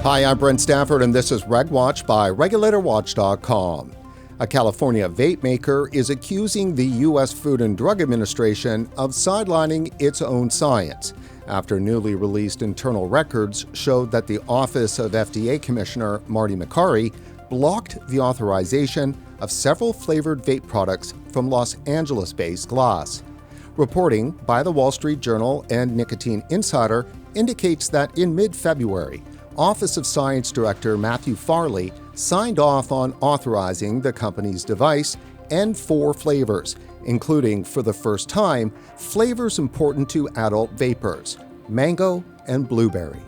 Hi, I'm Brent Stafford, and this is RegWatch by RegulatorWatch.com. A California vape maker is accusing the U.S. Food and Drug Administration of sidelining its own science after newly released internal records showed that the Office of FDA Commissioner Marty Makary blocked the authorization of several flavored vape products from Los Angeles-based Glass. Reporting by the Wall Street Journal and Nicotine Insider indicates that in mid-February, Office of Science Director Matthew Farley signed off on authorizing the company's device and 4 flavors, including, for the first time, flavors important to adult vapers, mango and blueberry.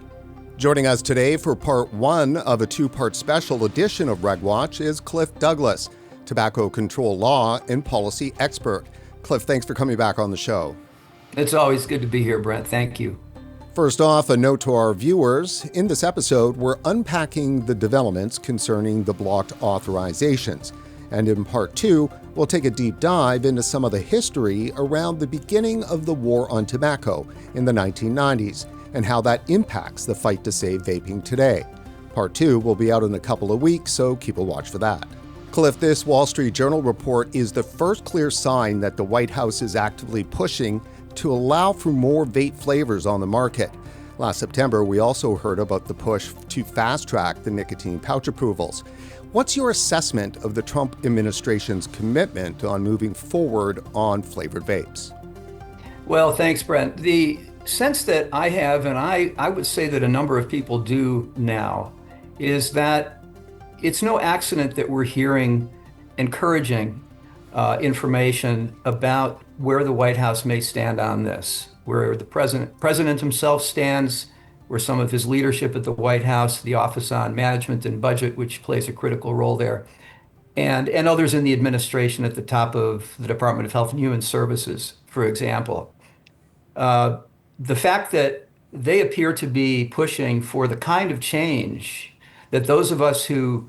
Joining us today for part 1 of a 2-part special edition of RegWatch is Cliff Douglas, tobacco control law and policy expert. Cliff, thanks for coming back on the show. It's always good to be here, Brent. Thank you. First off, a note to our viewers. In this episode, we're unpacking the developments concerning the blocked authorizations. And in part 2, we'll take a deep dive into some of the history around the beginning of the war on tobacco in the 1990s and how that impacts the fight to save vaping today. Part 2 will be out in a couple of weeks, so keep a watch for that. Cliff, this Wall Street Journal report is the first clear sign that the White House is actively pushing to allow for more vape flavors on the market. Last September, we also heard about the push to fast-track the nicotine pouch approvals. What's your assessment of the Trump administration's commitment on moving forward on flavored vapes? Well, thanks, Brent. The sense that I have, and I would say that a number of people do now, is that it's no accident that we're hearing encouraging information about where the White House may stand on this, where the president himself stands, where some of his leadership at the White House, the Office on Management and Budget, which plays a critical role there, and others in the administration at the top of the Department of Health and Human Services, for example. The fact that they appear to be pushing for the kind of change that those of us who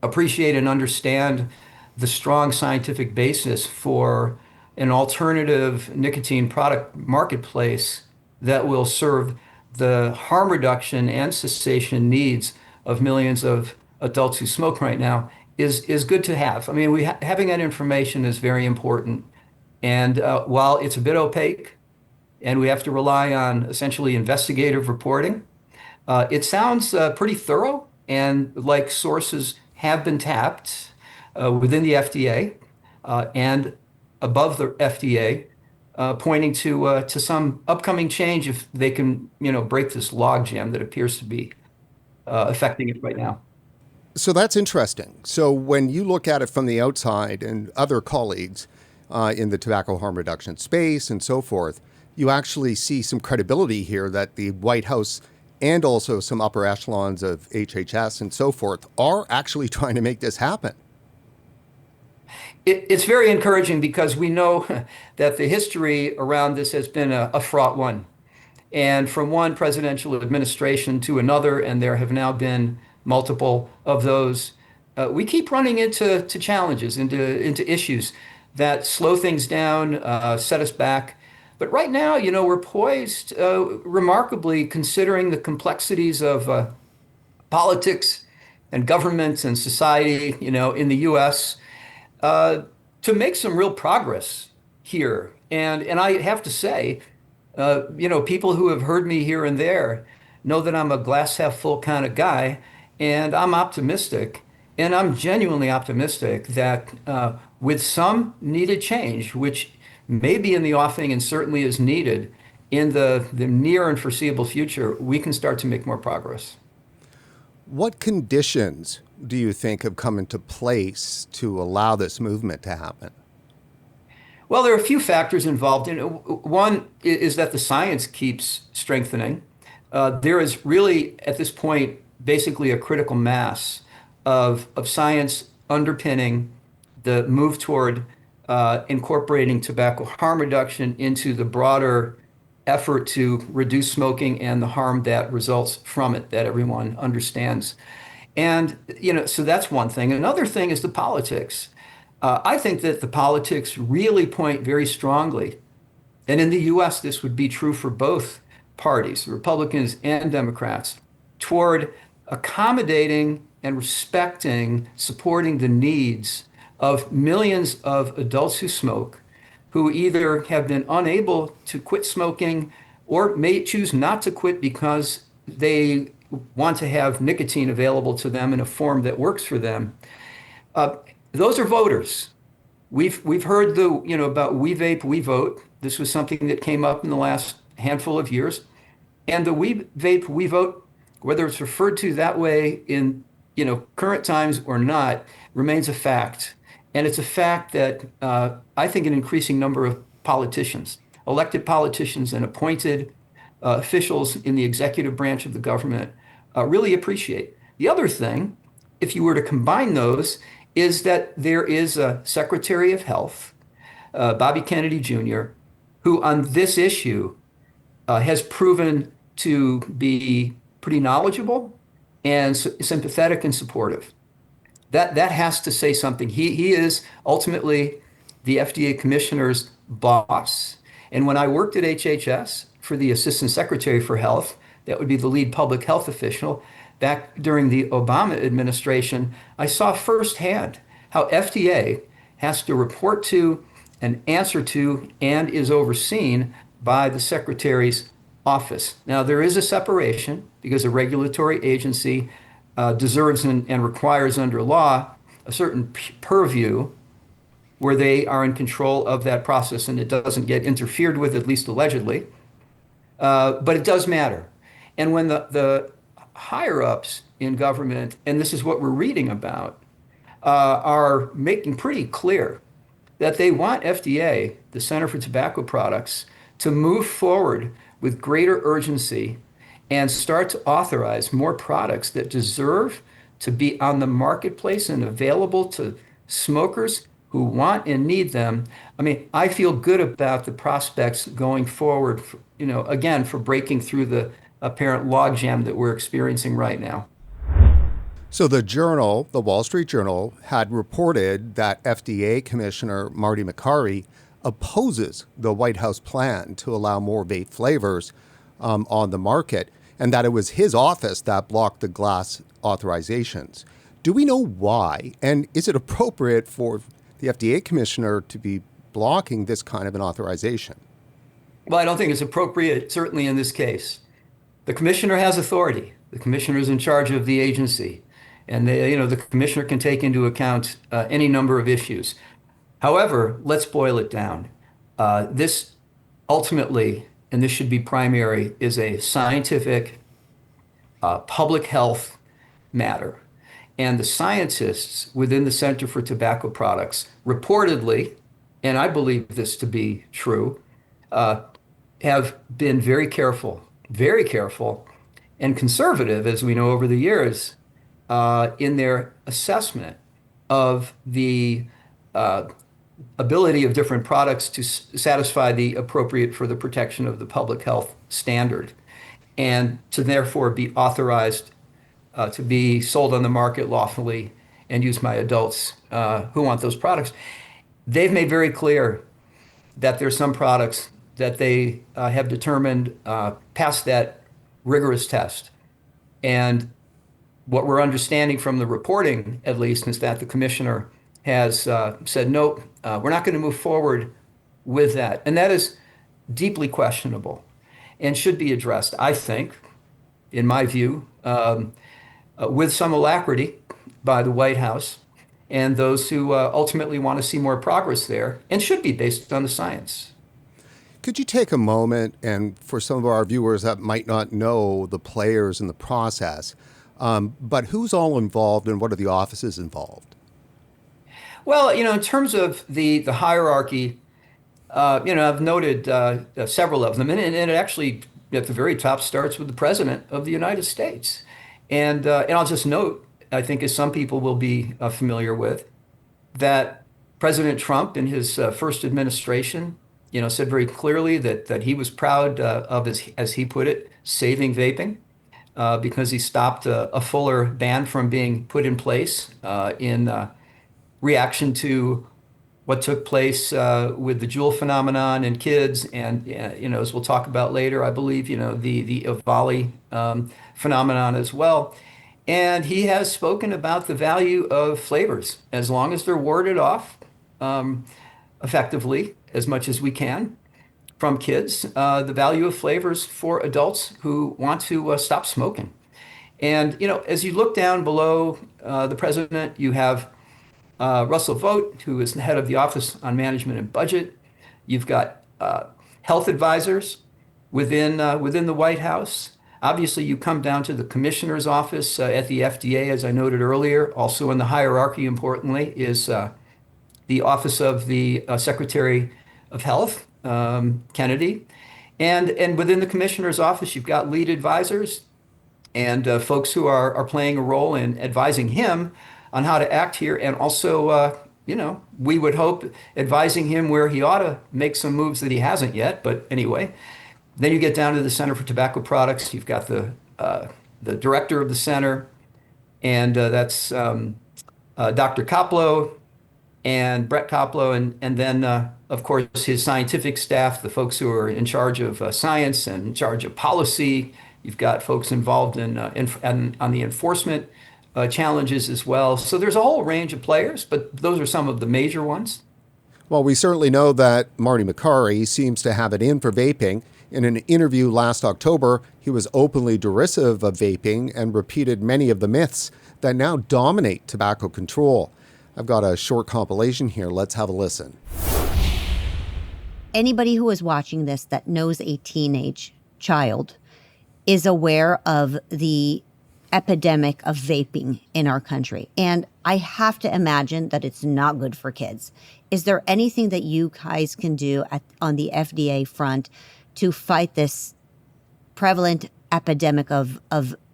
appreciate and understand the strong scientific basis for an alternative nicotine product marketplace that will serve the harm reduction and cessation needs of millions of adults who smoke right now is good to have. I mean, having that information is very important. And while it's a bit opaque and we have to rely on essentially investigative reporting, it sounds pretty thorough and like sources have been tapped within the FDA and above the FDA, pointing to some upcoming change if they can, break this logjam that appears to be affecting it right now. So that's interesting. So when you look at it from the outside and other colleagues in the tobacco harm reduction space and so forth, you actually see some credibility here that the White House and also some upper echelons of HHS and so forth are actually trying to make this happen. It's very encouraging because we know that the history around this has been a fraught one. And from one presidential administration to another, and there have now been multiple of those, we keep running into challenges, into issues that slow things down, set us back. But right now, we're poised remarkably, considering the complexities of politics and government and society, in the U.S., to make some real progress here. And I have to say, people who have heard me here and there know that I'm a glass half full kind of guy, and I'm optimistic. And I'm genuinely optimistic that with some needed change, which may be in the offing and certainly is needed in the near and foreseeable future, we can start to make more progress. What conditions do you think have come into place to allow this movement to happen? Well, there are a few factors involved. One is that the science keeps strengthening. There is really, at this point, basically a critical mass of science underpinning the move toward incorporating tobacco harm reduction into the broader effort to reduce smoking and the harm that results from it that everyone understands. And, so that's one thing. Another thing is the politics. I think that the politics really point very strongly, and in the US, this would be true for both parties, Republicans and Democrats, toward accommodating and respecting, supporting the needs of millions of adults who smoke, who either have been unable to quit smoking or may choose not to quit because they want to have nicotine available to them in a form that works for them. Uh, those are voters. We've heard about We Vape, We Vote. This was something that came up in the last handful of years. And the We Vape, We Vote, whether it's referred to that way in current times or not, remains a fact. And it's a fact that I think an increasing number of politicians, elected politicians and appointed officials in the executive branch of the government really appreciate. The other thing, if you were to combine those, is that there is a Secretary of Health, Bobby Kennedy Jr., who on this issue has proven to be pretty knowledgeable and sympathetic and supportive. That has to say something. He is ultimately the FDA Commissioner's boss. And when I worked at HHS for the Assistant Secretary for Health, that would be the lead public health official, back during the Obama administration, I saw firsthand how FDA has to report to and answer to and is overseen by the Secretary's office. Now, there is a separation because a regulatory agency deserves and requires under law a certain purview where they are in control of that process and it doesn't get interfered with, at least allegedly. But it does matter. And when the higher ups in government, and this is what we're reading about, are making pretty clear that they want FDA, the Center for Tobacco Products, to move forward with greater urgency and start to authorize more products that deserve to be on the marketplace and available to smokers who want and need them. I mean, I feel good about the prospects going forward, again, for breaking through the apparent logjam that we're experiencing right now. So the Journal, the Wall Street Journal, had reported that FDA Commissioner Marty Makary opposes the White House plan to allow more vape flavors on the market, and that it was his office that blocked the glass authorizations. Do we know why? And is it appropriate for the FDA Commissioner to be blocking this kind of an authorization? Well, I don't think it's appropriate, certainly in this case. The commissioner has authority. The commissioner is in charge of the agency. And the commissioner can take into account any number of issues. However, let's boil it down. This ultimately, and this should be primary, is a scientific public health matter. And the scientists within the Center for Tobacco Products reportedly, and I believe this to be true, have been very careful, and conservative, as we know over the years, in their assessment of the ability of different products to satisfy the appropriate for the protection of the public health standard, and to therefore be authorized to be sold on the market lawfully and used by adults who want those products. They've made very clear that there's some products that they have determined pass that rigorous test. And what we're understanding from the reporting, at least, is that the commissioner has said, nope, we're not going to move forward with that. And that is deeply questionable and should be addressed, I think, in my view, with some alacrity by the White House and those who ultimately want to see more progress there, and should be based on the science. Could you take a moment, and for some of our viewers that might not know the players in the process, but who's all involved and what are the offices involved? Well, in terms of the hierarchy, I've noted several of them, and it actually at the very top starts with the President of the United States. And I'll just note, I think as some people will be familiar with, that President Trump in his first administration, said very clearly that he was proud of, as he put it, saving vaping, because he stopped a fuller ban from being put in place in reaction to what took place with the Juul phenomenon in kids, and as we'll talk about later, I believe the EVALI phenomenon as well. And he has spoken about the value of flavors as long as they're warded off um, effectively as much as we can from kids, the value of flavors for adults who want to stop smoking. And, as you look down below the president, you have Russell Vogt, who is the head of the Office on Management and Budget. You've got health advisors within the White House. Obviously, you come down to the commissioner's office at the FDA, as I noted earlier. Also in the hierarchy, importantly, is the Office of the Secretary of Health, Kennedy. And within the commissioner's office, you've got lead advisors and folks who are playing a role in advising him on how to act here, and also, we would hope advising him where he ought to make some moves that he hasn't yet. But anyway, then you get down to the Center for Tobacco Products. You've got the director of the center, and that's Dr. Koplow and Brett Koplow, and then, of course, his scientific staff, the folks who are in charge of science and in charge of policy. You've got folks involved on the enforcement challenges as well. So there's a whole range of players, but those are some of the major ones. Well, we certainly know that Marty Makary seems to have it in for vaping. In an interview last October, he was openly derisive of vaping and repeated many of the myths that now dominate tobacco control. I've got a short compilation here. Let's have a listen. Anybody who is watching this that knows a teenage child is aware of the epidemic of vaping in our country. And I have to imagine that it's not good for kids. Is there anything that you guys can do on the FDA front to fight this prevalent epidemic of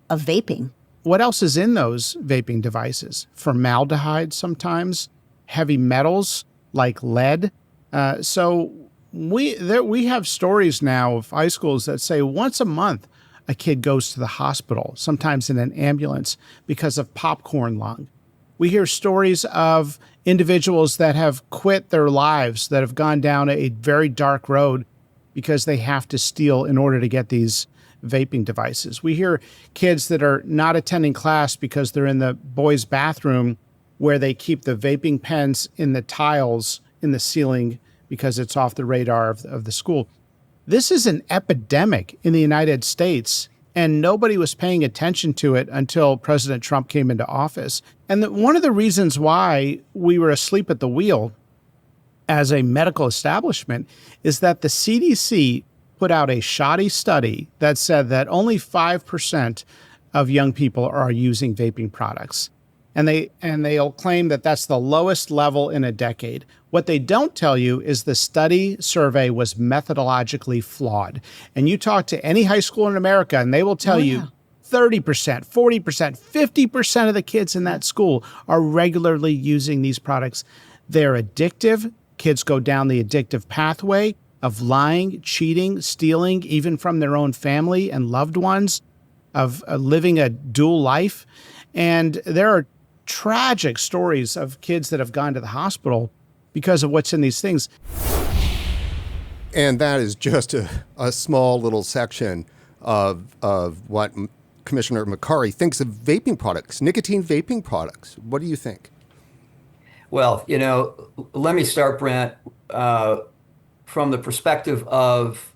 vaping? What else is in those vaping devices? Formaldehyde sometimes, heavy metals like lead. So we have stories now of high schools that say once a month a kid goes to the hospital, sometimes in an ambulance, because of popcorn lung. We hear stories of individuals that have quit their lives, that have gone down a very dark road because they have to steal in order to get these vaping devices. We hear kids that are not attending class because they're in the boys' bathroom where they keep the vaping pens in the tiles in the ceiling because it's off the radar of the school. This is an epidemic in the United States, and nobody was paying attention to it until President Trump came into office. And one of the reasons why we were asleep at the wheel as a medical establishment is that the CDC put out a shoddy study that said that only 5% of young people are using vaping products. And they'll claim that that's the lowest level in a decade. What they don't tell you is the study survey was methodologically flawed. And you talk to any high school in America and they will tell you 30%, 40%, 50% of the kids in that school are regularly using these products. They're addictive. Kids go down the addictive pathway of lying, cheating, stealing, even from their own family and loved ones, of living a dual life. And there are tragic stories of kids that have gone to the hospital because of what's in these things. And that is just a small little section of what Commissioner Makary thinks of vaping products, nicotine vaping products. What do you think? Well, let me start, Brent, from the perspective of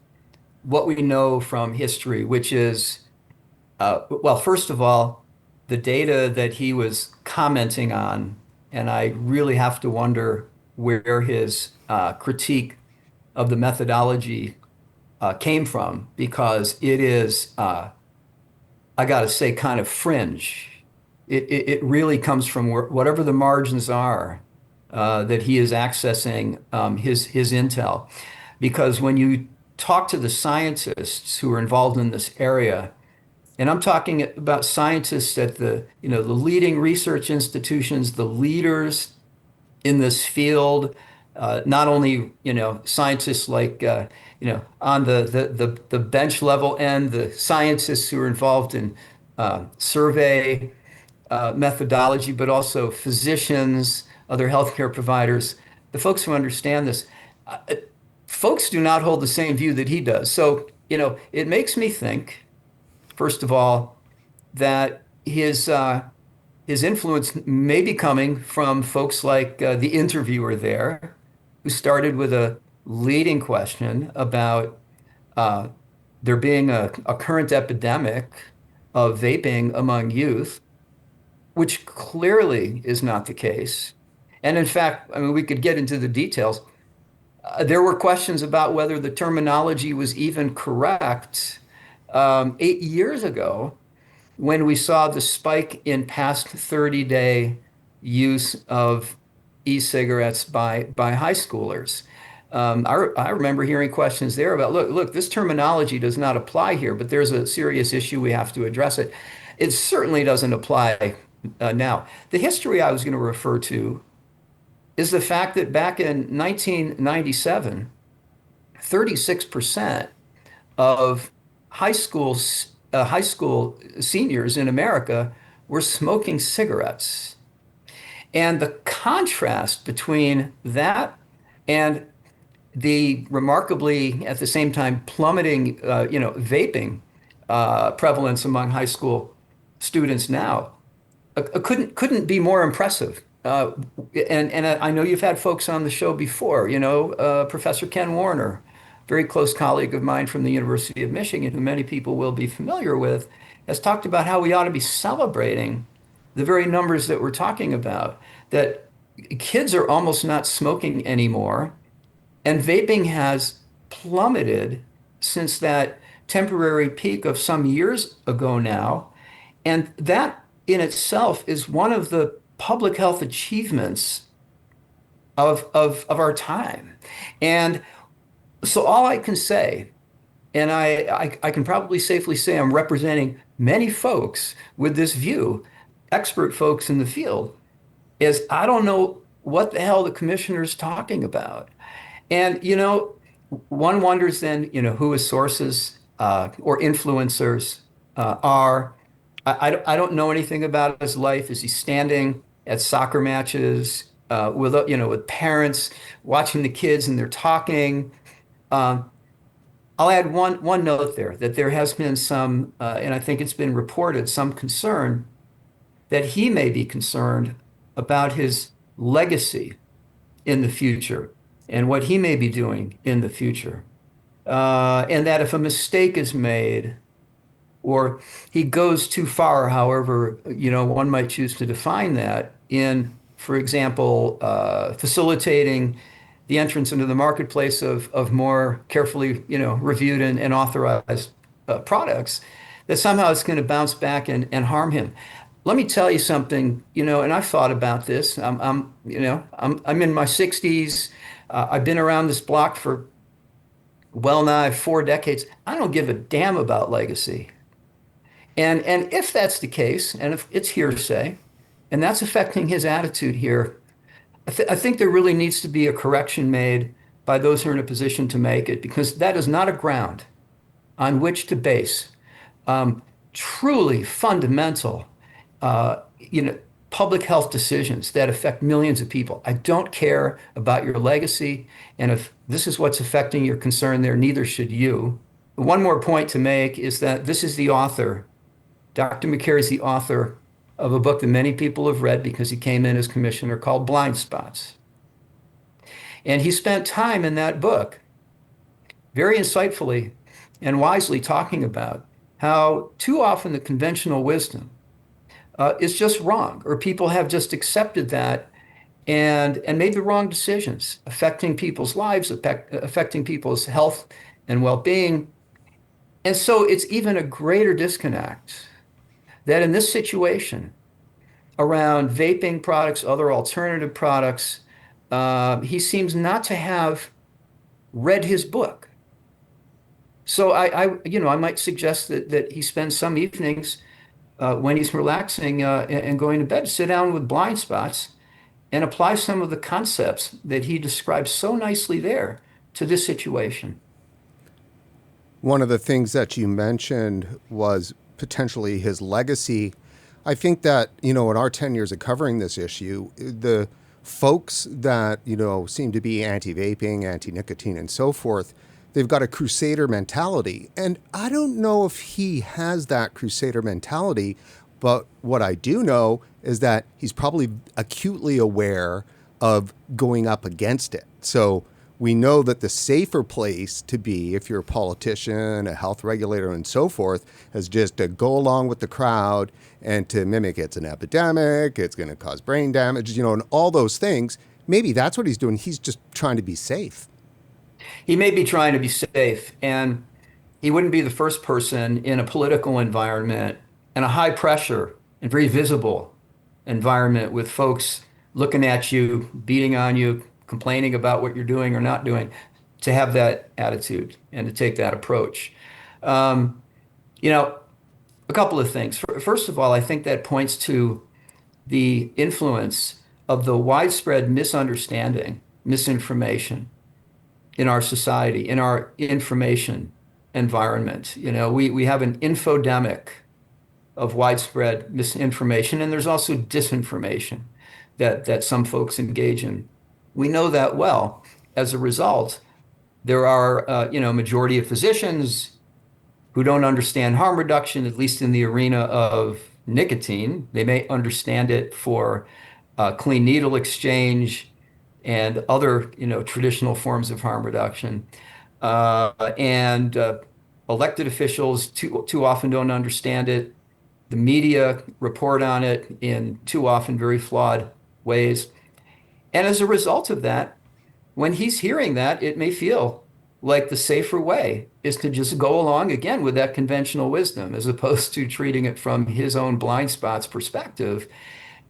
what we know from history, which is, well, first of all, the data that he was commenting on, and I really have to wonder where his critique of the methodology came from, because it is, I got to say, kind of fringe. It really comes from whatever the margins are that he is accessing his intel. Because when you talk to the scientists who are involved in this area, and I'm talking about scientists at the leading research institutions, the leaders in this field, not only, scientists like, on the bench level end, the scientists who are involved in survey methodology, but also physicians, other healthcare providers, the folks who understand this. Folks do not hold the same view that he does. So, it makes me think, first of all, that his his influence may be coming from folks like the interviewer there, who started with a leading question about uh, there being a current epidemic of vaping among youth, which clearly is not the case. And in fact, I mean, we could get into the details. There were questions about whether the terminology was even correct 8 years ago when we saw the spike in past 30-day use of e-cigarettes by high schoolers. I remember hearing questions there about, look, this terminology does not apply here, but there's a serious issue. We have to address it. It certainly doesn't apply now. The history I was going to refer to is the fact that back in 1997, 36% of high school high school seniors in America were smoking cigarettes. And the contrast between that and the remarkably, at the same time, plummeting, vaping prevalence among high school students now couldn't be more impressive. And I know you've had folks on the show before, Professor Ken Warner, very close colleague of mine from the University of Michigan, who many people will be familiar with, has talked about how we ought to be celebrating the very numbers that we're talking about, that kids are almost not smoking anymore, and vaping has plummeted since that temporary peak of some years ago now. And that in itself is one of the public health achievements of our time. And so all I can say, and I can probably safely say I'm representing many folks with this view, expert folks in the field, is I don't know what the hell the commissioner's talking about. And, one wonders then, who his sources or influencers are. I don't know anything about his life. Is he standing at soccer matches with parents, watching the kids and they're talking? I'll add one note there, that there has been some, and I think it's been reported, some concern that he may be concerned about his legacy in the future and what he may be doing in the future. And that if a mistake is made or he goes too far, however, one might choose to define that, in, for example, facilitating the entrance into the marketplace of more carefully, reviewed and authorized products, that somehow it's going to bounce back and harm him. Let me tell you something, and I've thought about this. I'm in my 60s. I've been around this block for well nigh 4 decades. I don't give a damn about legacy. And if that's the case, and if it's hearsay, and that's affecting his attitude here, I think there really needs to be a correction made by those who are in a position to make it, because that is not a ground on which to base truly fundamental, public health decisions that affect millions of people. I don't care about your legacy, and if this is what's affecting your concern there, neither should you. One more point to make is that this is the author, Dr. Makary is the author of a book that many people have read because he came in as commissioner, called Blind Spots. And he spent time in that book very insightfully and wisely talking about how too often the conventional wisdom is just wrong, or people have just accepted that and made the wrong decisions, affecting people's lives, affecting people's health and well-being. And so it's even a greater disconnect that in this situation around vaping products, other alternative products, he seems not to have read his book. So I might suggest that he spends some evenings when he's relaxing and going to bed, sit down with Blind Spots and apply some of the concepts that he describes so nicely there to this situation. One of the things that you mentioned was potentially his legacy. I think that, in our 10 years of covering this issue, the folks that, seem to be anti-vaping, anti-nicotine and so forth, they've got a crusader mentality. And I don't know if he has that crusader mentality, But what I do know is that he's probably acutely aware of going up against it. So we know that the safer place to be, if you're a politician, a health regulator, and so forth, is just to go along with the crowd and to mimic it's an epidemic, it's going to cause brain damage, and all those things. Maybe that's what he's doing. He's just trying to be safe. He may be trying to be safe, and he wouldn't be the first person in a political environment and a high pressure and very visible environment with folks looking at you, beating on you, complaining about what you're doing or not doing, to have that attitude and to take that approach. Um, you know, a couple of things. First of all, I think that points to the influence of the widespread misunderstanding, misinformation in our society, in our information environment. We have an infodemic of widespread misinformation, and there's also disinformation that some folks engage in. We know that well. As a result, there are, majority of physicians who don't understand harm reduction, at least in the arena of nicotine. They may understand it for clean needle exchange and other, traditional forms of harm reduction. And elected officials too often don't understand it. The media report on it in too often very flawed ways. And as a result of that, when he's hearing that, it may feel like the safer way is to just go along again with that conventional wisdom, as opposed to treating it from his own blind spots perspective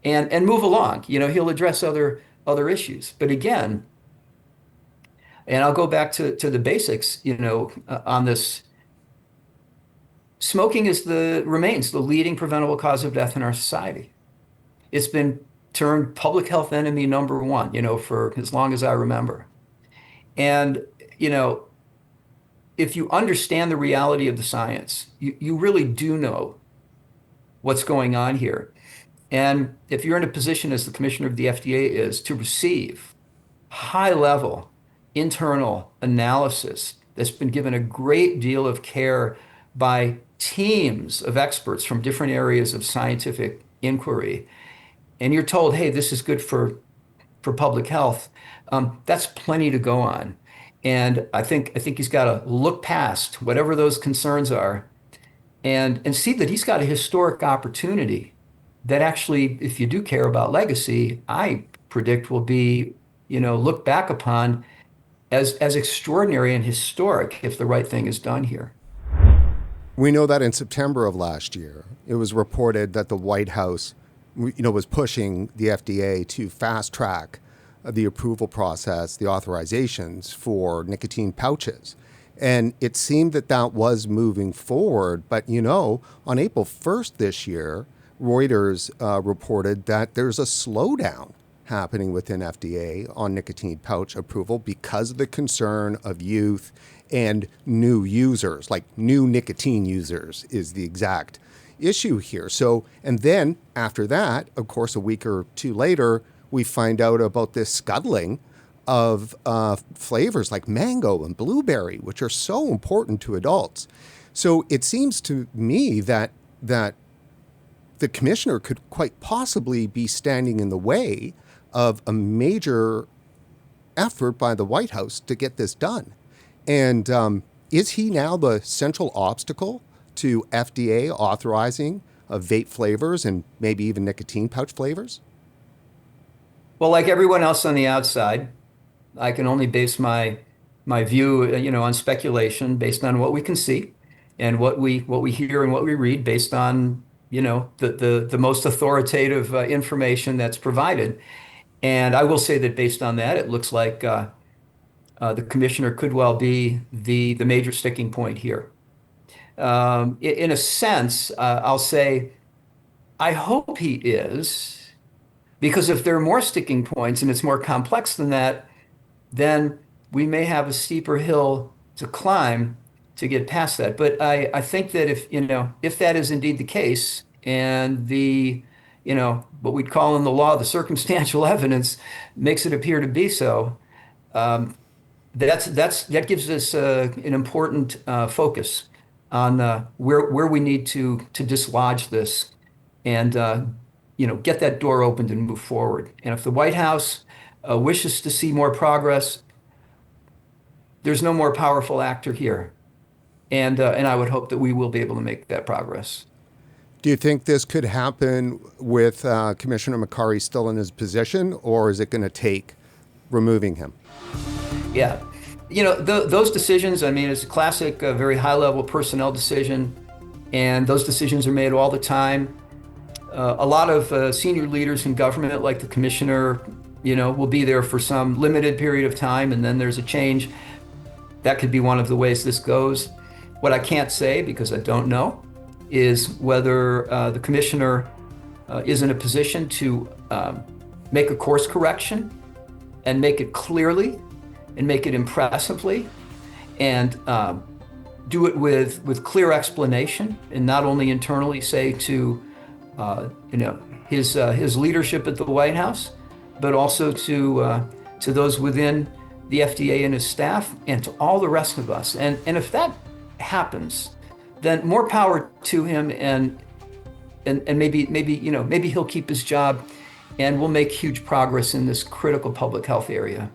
and move along. He'll address other issues. But again, and I'll go back to the basics, on this. Smoking remains the leading preventable cause of death in our society. It's been termed public health enemy number one, for as long as I remember. And, if you understand the reality of the science, you really do know what's going on here. And if you're in a position, as the commissioner of the FDA is, to receive high-level internal analysis that's been given a great deal of care by teams of experts from different areas of scientific inquiry, and you're told, hey, this is good for public health, that's plenty to go on. And I think he's got to look past whatever those concerns are and see that he's got a historic opportunity that actually, if you do care about legacy, I predict will be, looked back upon as extraordinary and historic if the right thing is done here. We know that in September of last year, it was reported that the White House, was pushing the FDA to fast track the approval process, the authorizations for nicotine pouches. And it seemed that was moving forward. But, on April 1st this year, Reuters reported that there's a slowdown happening within FDA on nicotine pouch approval because of the concern of youth and new users, like new nicotine users is the exact issue here. So, and then after that, of course, a week or two later, we find out about this scuttling of flavors like mango and blueberry, which are so important to adults. So it seems to me that the commissioner could quite possibly be standing in the way of a major effort by the White House to get this done. And is he now the central obstacle to FDA authorizing of vape flavors and maybe even nicotine pouch flavors? Well, like everyone else on the outside, I can only base my view, on speculation based on what we can see and what we hear and what we read based on, the most authoritative information that's provided. And I will say that based on that, it looks like the commissioner could well be the major sticking point here. In a sense, I'll say, I hope he is, because if there are more sticking points and it's more complex than that, then we may have a steeper hill to climb to get past that. But I think that if that is indeed the case, and what we'd call in the law, the circumstantial evidence makes it appear to be so, that gives us an important focus on where we need to dislodge this and get that door opened and move forward. And if the White House wishes to see more progress, there's no more powerful actor here. And I would hope that we will be able to make that progress. Do you think this could happen with Commissioner Makary still in his position, or is it going to take removing him? Yeah. Those decisions, I mean, it's a classic, very high-level personnel decision, and those decisions are made all the time. A lot of senior leaders in government, like the commissioner, will be there for some limited period of time, and then there's a change. That could be one of the ways this goes. What I can't say, because I don't know, is whether the commissioner is in a position to make a course correction and make it clearly and make it impressively and do it with clear explanation, and not only internally say to his leadership at the White House, but also to those within the FDA and his staff and to all the rest of us. And if that happens, then more power to him, and maybe he'll keep his job, and we'll make huge progress in this critical public health area.